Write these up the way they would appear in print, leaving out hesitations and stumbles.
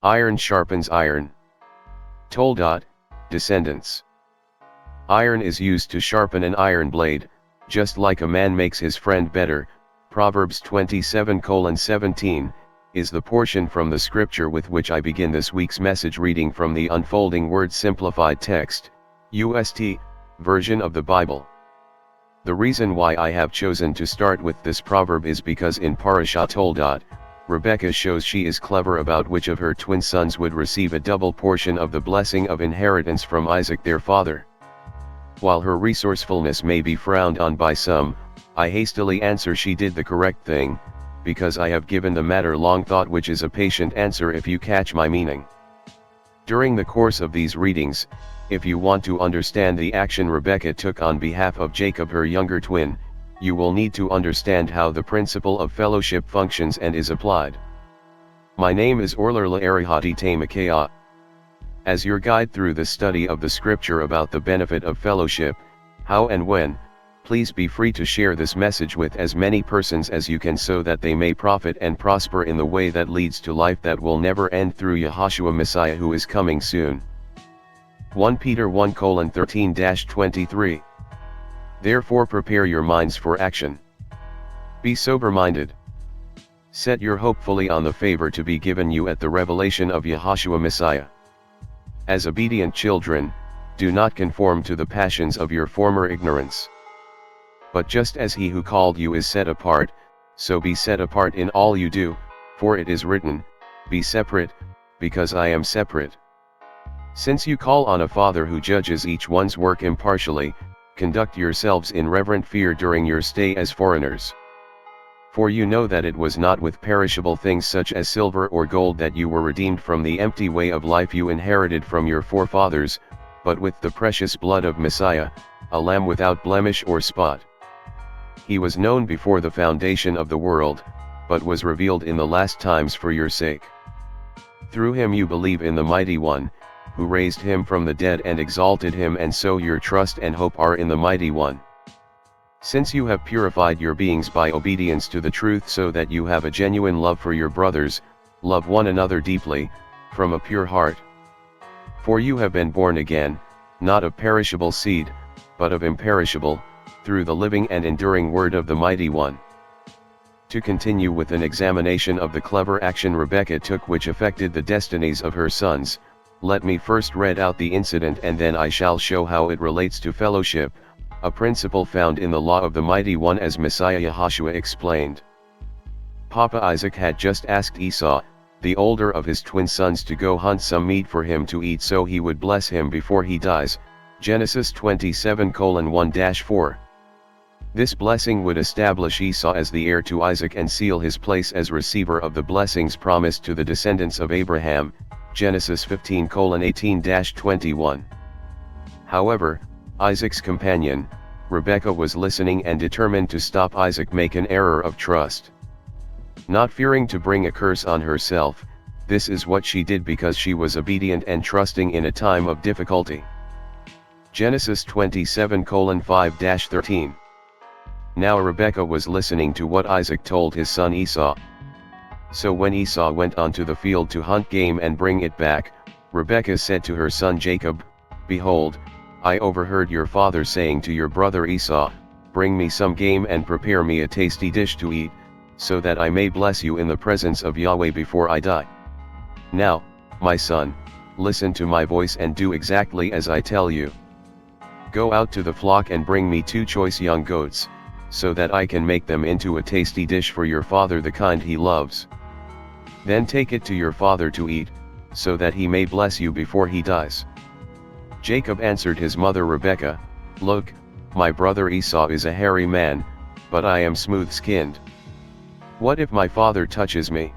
Iron sharpens iron. Toldot, descendants. Iron is used to sharpen an iron blade, just like a man makes his friend better. Proverbs 27:17, is the portion from the scripture with which I begin this week's message, reading from the Unfolding Word Simplified Text, UST, version of the Bible. The reason why I have chosen to start with this proverb is because in Parashah Toldot, Rebekah shows she is clever about which of her twin sons would receive a double portion of the blessing of inheritance from Isaac their father. While her resourcefulness may be frowned on by some, I hastily answer she did the correct thing, because I have given the matter long thought, which is a patient answer if you catch my meaning. During the course of these readings, if you want to understand the action Rebekah took on behalf of Jacob her younger twin, you will need to understand how the principle of fellowship functions and is applied. My name is I.D.Olali Arihati Tamakaya. As your guide through the study of the scripture about the benefit of fellowship, how and when, please be free to share this message with as many persons as you can so that they may profit and prosper in the way that leads to life that will never end through Yahushua Messiah who is coming soon. 1 Peter 1:13-23. Therefore prepare your minds for action. Be sober-minded. Set your hope fully on the favor to be given you at the revelation of Yahushua Messiah. As obedient children, do not conform to the passions of your former ignorance. But just as he who called you is set apart, so be set apart in all you do, for it is written, Be separate, because I am separate. Since you call on a Father who judges each one's work impartially, conduct yourselves in reverent fear during your stay as foreigners. For you know that it was not with perishable things such as silver or gold that you were redeemed from the empty way of life you inherited from your forefathers, but with the precious blood of Messiah, a lamb without blemish or spot. He was known before the foundation of the world, but was revealed in the last times for your sake. Through him you believe in the Mighty One, who raised him from the dead and exalted him, and so your trust and hope are in the Mighty One. Since you have purified your beings by obedience to the truth so that you have a genuine love for your brothers, love one another deeply, from a pure heart. For you have been born again, not of perishable seed, but of imperishable, through the living and enduring word of the Mighty One. To continue with an examination of the clever action Rebekah took which affected the destinies of her sons, let me first read out the incident and then I shall show how it relates to fellowship, a principle found in the law of the Mighty One as Messiah Yahushua explained. Papa Isaac had just asked Esau, the older of his twin sons, to go hunt some meat for him to eat so he would bless him before he dies, Genesis 27:1-4. This blessing would establish Esau as the heir to Isaac and seal his place as receiver of the blessings promised to the descendants of Abraham, Genesis 15:18-21. However, Isaac's companion, Rebekah, was listening and determined to stop Isaac make an error of trust. Not fearing to bring a curse on herself, this is what she did because she was obedient and trusting in a time of difficulty. Genesis 27:5-13. Now Rebekah was listening to what Isaac told his son Esau. So when Esau went onto the field to hunt game and bring it back, Rebekah said to her son Jacob, Behold, I overheard your father saying to your brother Esau, Bring me some game and prepare me a tasty dish to eat, so that I may bless you in the presence of Yahweh before I die. Now, my son, listen to my voice and do exactly as I tell you. Go out to the flock and bring me 2 choice young goats, so that I can make them into a tasty dish for your father, the kind he loves. Then take it to your father to eat, so that he may bless you before he dies. Jacob answered his mother Rebekah, Look, my brother Esau is a hairy man, but I am smooth-skinned. What if my father touches me?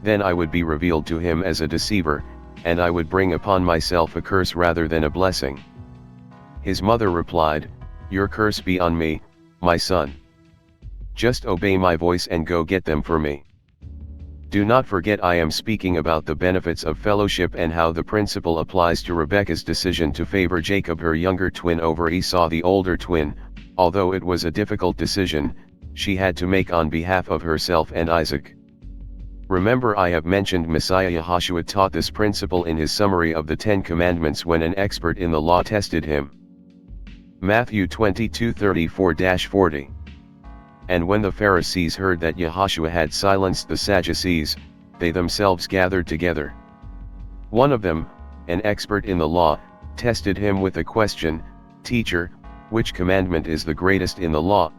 Then I would be revealed to him as a deceiver, and I would bring upon myself a curse rather than a blessing. His mother replied, Your curse be on me, my son. Just obey my voice and go get them for me. Do not forget I am speaking about the benefits of fellowship and how the principle applies to Rebekah's decision to favor Jacob her younger twin over Esau the older twin. Although it was a difficult decision, she had to make on behalf of herself and Isaac. Remember, I have mentioned Messiah Yahushua taught this principle in his summary of the Ten Commandments when an expert in the law tested him. Matthew 22:34-40. And when the Pharisees heard that Yahushua had silenced the Sadducees, they themselves gathered together. One of them, an expert in the law, tested him with a question, "Teacher, which commandment is the greatest in the law?"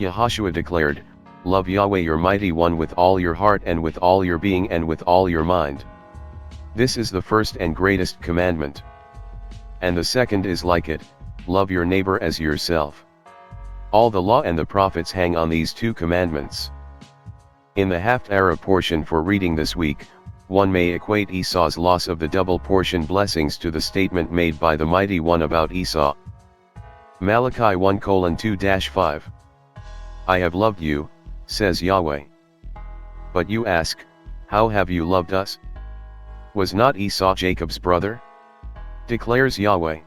Yahushua declared, "Love Yahweh your mighty one with all your heart and with all your being and with all your mind. This is the first and greatest commandment. And the second is like it, love your neighbor as yourself. All the law and the prophets hang on these two commandments." In the Haftarah portion for reading this week, one may equate Esau's loss of the double portion blessings to the statement made by the Mighty One about Esau. Malachi 1:2-5. I have loved you, says Yahweh. But you ask, how have you loved us? Was not Esau Jacob's brother? Declares Yahweh.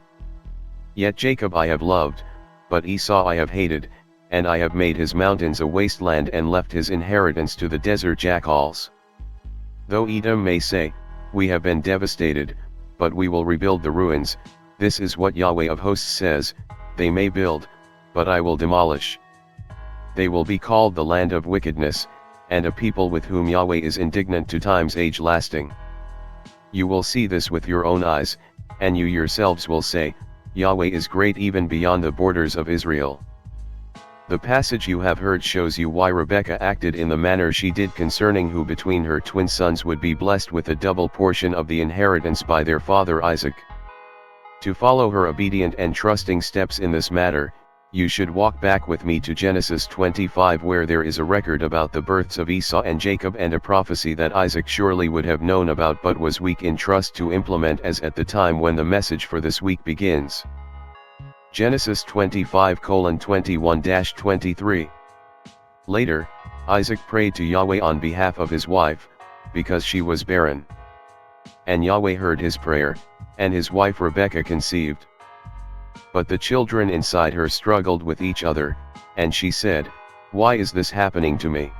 Yet Jacob I have loved, but Esau I have hated, and I have made his mountains a wasteland and left his inheritance to the desert jackals. Though Edom may say, we have been devastated, but we will rebuild the ruins, this is what Yahweh of hosts says, they may build, but I will demolish. They will be called the land of wickedness, and a people with whom Yahweh is indignant to times age lasting. You will see this with your own eyes, and you yourselves will say, Yahweh is great even beyond the borders of Israel. The passage you have heard shows you why Rebekah acted in the manner she did concerning who between her twin sons would be blessed with a double portion of the inheritance by their father Isaac. To follow her obedient and trusting steps in this matter, you should walk back with me to Genesis 25, where there is a record about the births of Esau and Jacob and a prophecy that Isaac surely would have known about but was weak in trust to implement as at the time when the message for this week begins. Genesis 25:21-23. Later, Isaac prayed to Yahweh on behalf of his wife, because she was barren. And Yahweh heard his prayer, and his wife Rebekah conceived. But the children inside her struggled with each other, and she said, "Why is this happening to me?"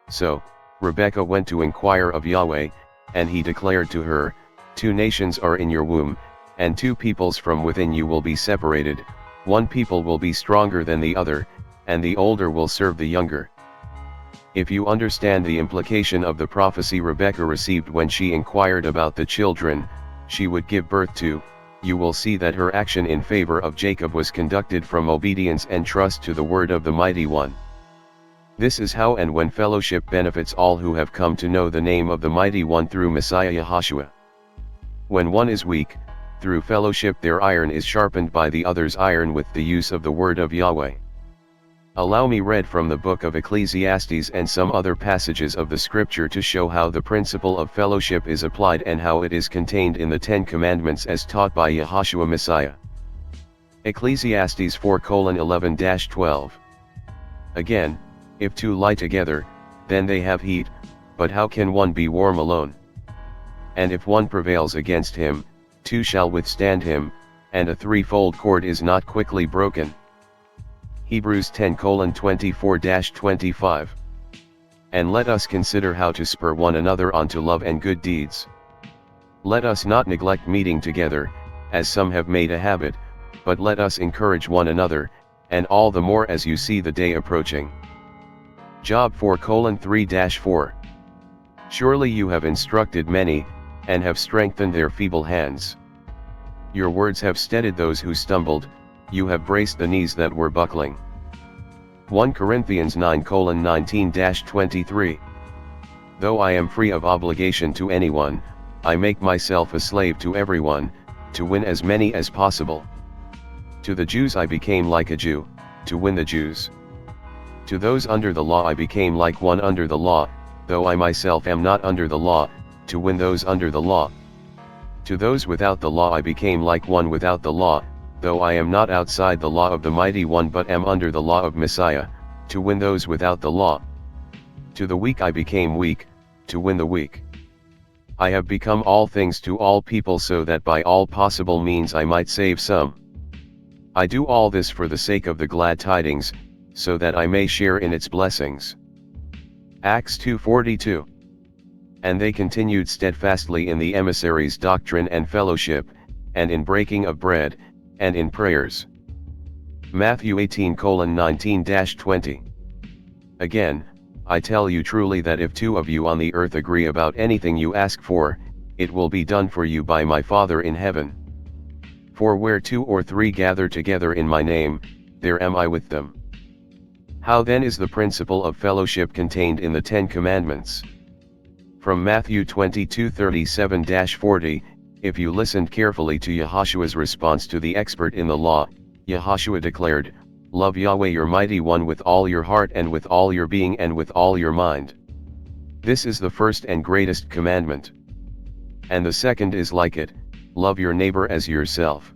So, Rebekah went to inquire of Yahweh, and he declared to her, "Two nations are in your womb, and two peoples from within you will be separated, one people will be stronger than the other, and the older will serve the younger." If you understand the implication of the prophecy Rebekah received when she inquired about the children she would give birth to, you will see that her action in favor of Jacob was conducted from obedience and trust to the word of the Mighty One. This is how and when fellowship benefits all who have come to know the name of the Mighty One through Messiah Yahushua. When one is weak, through fellowship their iron is sharpened by the other's iron with the use of the word of Yahweh. Allow me read from the book of Ecclesiastes and some other passages of the scripture to show how the principle of fellowship is applied and how it is contained in the Ten Commandments as taught by Yahushua Messiah. Ecclesiastes 4:11-12. Again, if two lie together, then they have heat, but how can one be warm alone? And if one prevails against him, two shall withstand him, and a threefold cord is not quickly broken. Hebrews 10:24-25. And let us consider how to spur one another on to love and good deeds. Let us not neglect meeting together, as some have made a habit, but let us encourage one another, and all the more as you see the day approaching. Job 4:3-4. Surely you have instructed many, and have strengthened their feeble hands. Your words have steadied those who stumbled, you have braced the knees that were buckling. 1 Corinthians 9:19-23. Though I am free of obligation to anyone, I make myself a slave to everyone, to win as many as possible. To the Jews I became like a Jew, to win the Jews. To those under the law I became like one under the law, though I myself am not under the law, to win those under the law. To those without the law I became like one without the law, though I am not outside the law of the Mighty One but am under the law of Messiah, to win those without the law. To the weak I became weak, to win the weak. I have become all things to all people so that by all possible means I might save some. I do all this for the sake of the glad tidings, so that I may share in its blessings. Acts 2:42. And they continued steadfastly in the emissaries' doctrine and fellowship, and in breaking of bread, and in prayers. Matthew 18:19-20. Again, I tell you truly that if two of you on the earth agree about anything you ask for, it will be done for you by my Father in heaven. For where 2 or 3 gather together in my name, there am I with them. How then is the principle of fellowship contained in the 10 Commandments? From Matthew 22:37-40, if you listened carefully to Yahushua's response to the expert in the law, Yahushua declared, "Love Yahweh your mighty one with all your heart and with all your being and with all your mind." This is the first and greatest commandment. And the second is like it, love your neighbor as yourself.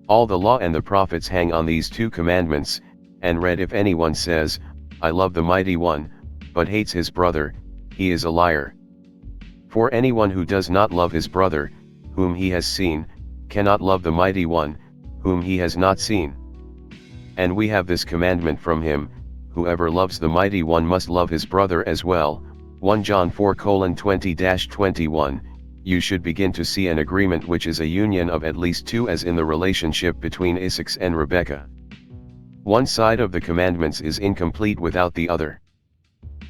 All the law and the prophets hang on these 2 commandments, and read, if anyone says, I love the mighty one, but hates his brother, he is a liar. For anyone who does not love his brother, whom he has seen, cannot love the mighty one, whom he has not seen. And we have this commandment from him, whoever loves the mighty one must love his brother as well. 1 John 4:20-21. You should begin to see an agreement which is a union of at least 2, as in the relationship between Isaac and Rebekah. One side of the commandments is incomplete without the other.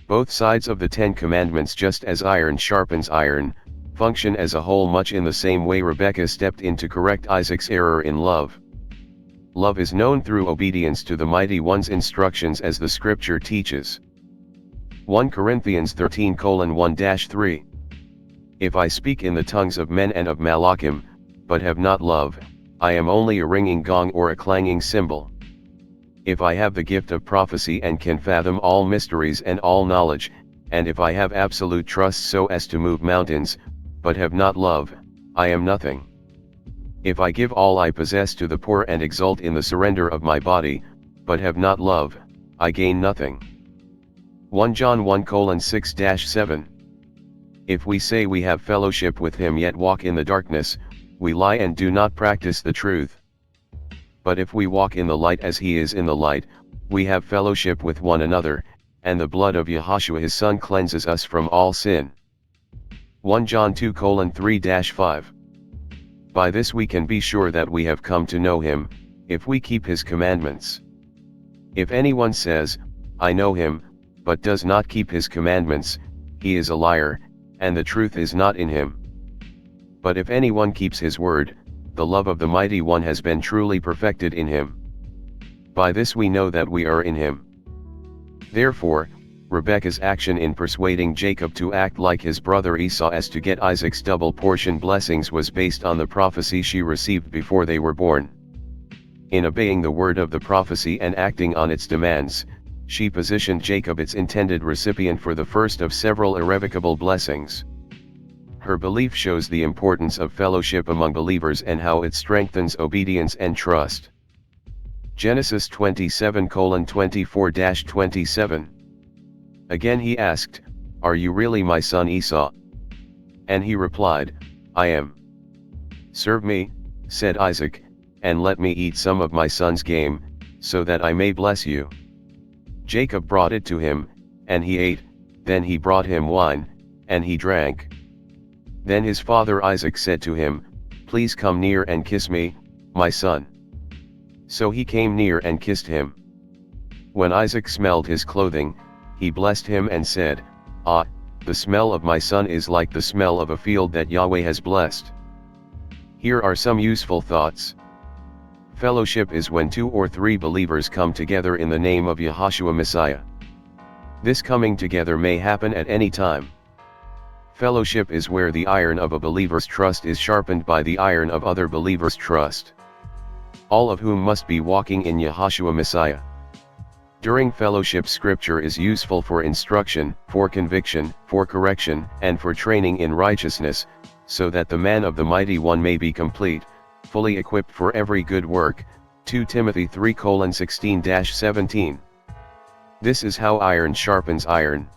Both sides of the 10 Commandments, just as iron sharpens iron, function as a whole much in the same way Rebekah stepped in to correct Isaac's error in love. Love is known through obedience to the Mighty One's instructions, as the Scripture teaches. 1 Corinthians 13:1-3. If I speak in the tongues of men and of Malachim, but have not love, I am only a ringing gong or a clanging cymbal. If I have the gift of prophecy and can fathom all mysteries and all knowledge, and if I have absolute trust so as to move mountains, but have not love, I am nothing. If I give all I possess to the poor and exult in the surrender of my body, but have not love, I gain nothing. 1 John 1:6-7. If we say we have fellowship with him yet walk in the darkness, we lie and do not practice the truth. But if we walk in the light as he is in the light, we have fellowship with one another, and the blood of Yahushua his Son cleanses us from all sin. 1 John 2:3-5. By this we can be sure that we have come to know him, if we keep his commandments. If anyone says, I know him, but does not keep his commandments, he is a liar, and the truth is not in him. But if anyone keeps his word, the love of the Mighty One has been truly perfected in him. By this we know that we are in him. Therefore, Rebekah's action in persuading Jacob to act like his brother Esau as to get Isaac's double portion blessings was based on the prophecy she received before they were born. In obeying the word of the prophecy and acting on its demands, she positioned Jacob its intended recipient for the first of several irrevocable blessings. Her belief shows the importance of fellowship among believers and how it strengthens obedience and trust. Genesis 27:24-27. Again he asked, Are you really my son Esau? And he replied, I am. Serve me, said Isaac, and let me eat some of my son's game, so that I may bless you. Jacob brought it to him, and he ate. Then he brought him wine, and he drank. Then his father Isaac said to him, Please come near and kiss me, my son. So he came near and kissed him. When Isaac smelled his clothing, he blessed him and said, Ah, the smell of my son is like the smell of a field that Yahweh has blessed. Here are some useful thoughts. Fellowship is when 2 or 3 believers come together in the name of Yahushua Messiah. This coming together may happen at any time. Fellowship is where the iron of a believer's trust is sharpened by the iron of other believers' trust. All of whom must be walking in Yahushua Messiah. During fellowship, Scripture is useful for instruction, for conviction, for correction, and for training in righteousness, so that the man of the Mighty One may be complete, fully equipped for every good work. 2 Timothy 3:16-17. This is how iron sharpens iron.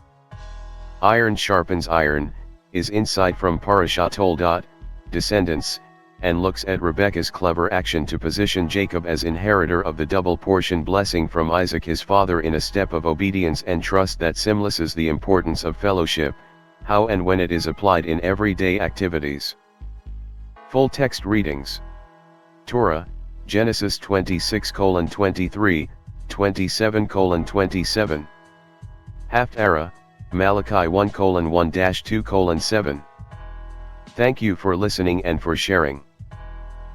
Iron sharpens iron is insight from Parashah Toldot, Descendants, and looks at Rebekah's clever action to position Jacob as inheritor of the double portion blessing from Isaac his father in a step of obedience and trust that symbolizes the importance of fellowship, how and when it is applied in everyday activities. Full text readings. Torah, Genesis 26:23, 27:27. Haftarah, Malachi 1:1-2:7. Thank you for listening and for sharing.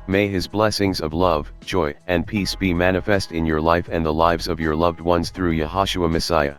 May His blessings of love, joy, and peace be manifest in your life and the lives of your loved ones through Yahshua Messiah.